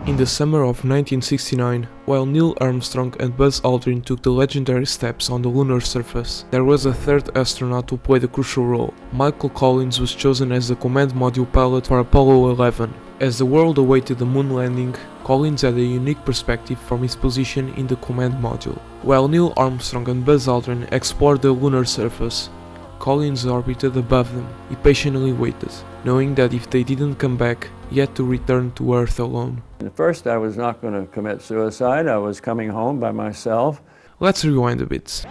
In the summer of 1969, while Neil Armstrong and Buzz Aldrin took the legendary steps on the lunar surface, there was a third astronaut who played a crucial role. Michael Collins was chosen as the command module pilot for Apollo 11. As the world awaited the moon landing, Collins had a unique perspective from his position in the command module. While Neil Armstrong and Buzz Aldrin explored the lunar surface, Collins orbited above them. He patiently waited, knowing that if they didn't come back, he had to return to Earth alone. At first I was not going to commit suicide. I was coming home by myself. Let's rewind a bit.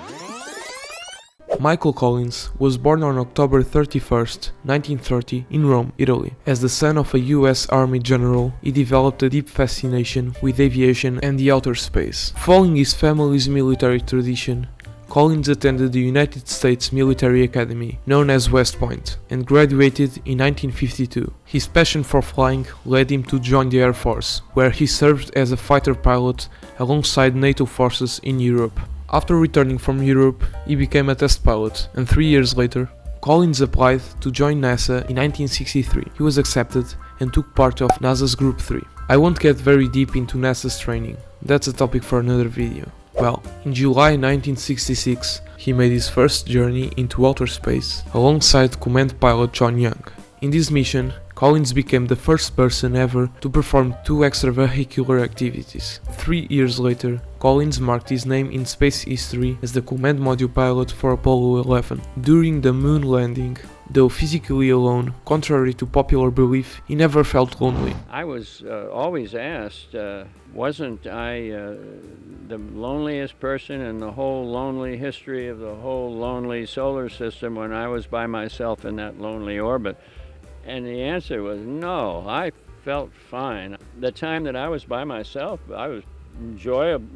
Michael Collins was born on October 31st, 1930 in Rome, Italy. As the son of a US Army general, he developed a deep fascination with aviation and the outer space. Following his family's military tradition, Collins attended the United States Military Academy, known as West Point, and graduated in 1952. His passion for flying led him to join the Air Force, where he served as a fighter pilot alongside NATO forces in Europe. After returning from Europe, he became a test pilot, and 3 years later, Collins applied to join NASA in 1963. He was accepted and took part of NASA's Group 3. I won't get very deep into NASA's training, that's a topic for another video. Well, in July 1966, he made his first journey into outer space alongside command pilot John Young. In this mission, Collins became the first person ever to perform 2 extravehicular activities. 3 years later, Collins marked his name in space history as the command module pilot for Apollo 11. During the moon landing, though physically alone, contrary to popular belief, he never felt lonely. I was always asked, wasn't I the loneliest person in the whole lonely history of the whole lonely solar system when I was by myself in that lonely orbit? And the answer was no, I felt fine. The time that I was by myself, I was enjoyable,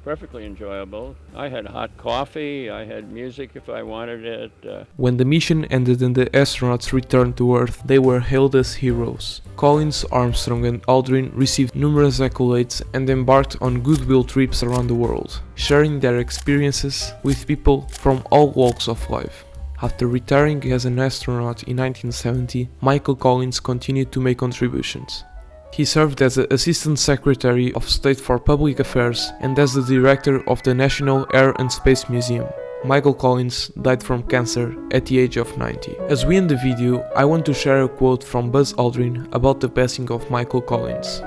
perfectly enjoyable. I had hot coffee, I had music if I wanted it. When the mission ended and the astronauts returned to Earth, they were hailed as heroes. Collins, Armstrong and Aldrin received numerous accolades and embarked on goodwill trips around the world, sharing their experiences with people from all walks of life. After retiring as an astronaut in 1970, Michael Collins continued to make contributions. He served as the Assistant Secretary of State for Public Affairs and as the Director of the National Air and Space Museum. Michael Collins died from cancer at the age of 90. As we end the video, I want to share a quote from Buzz Aldrin about the passing of Michael Collins.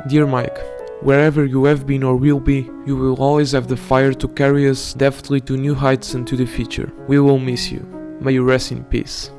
"Dear Mike, wherever you have been or will be, you will always have the fire to carry us deftly to new heights and to the future. We will miss you. May you rest in peace."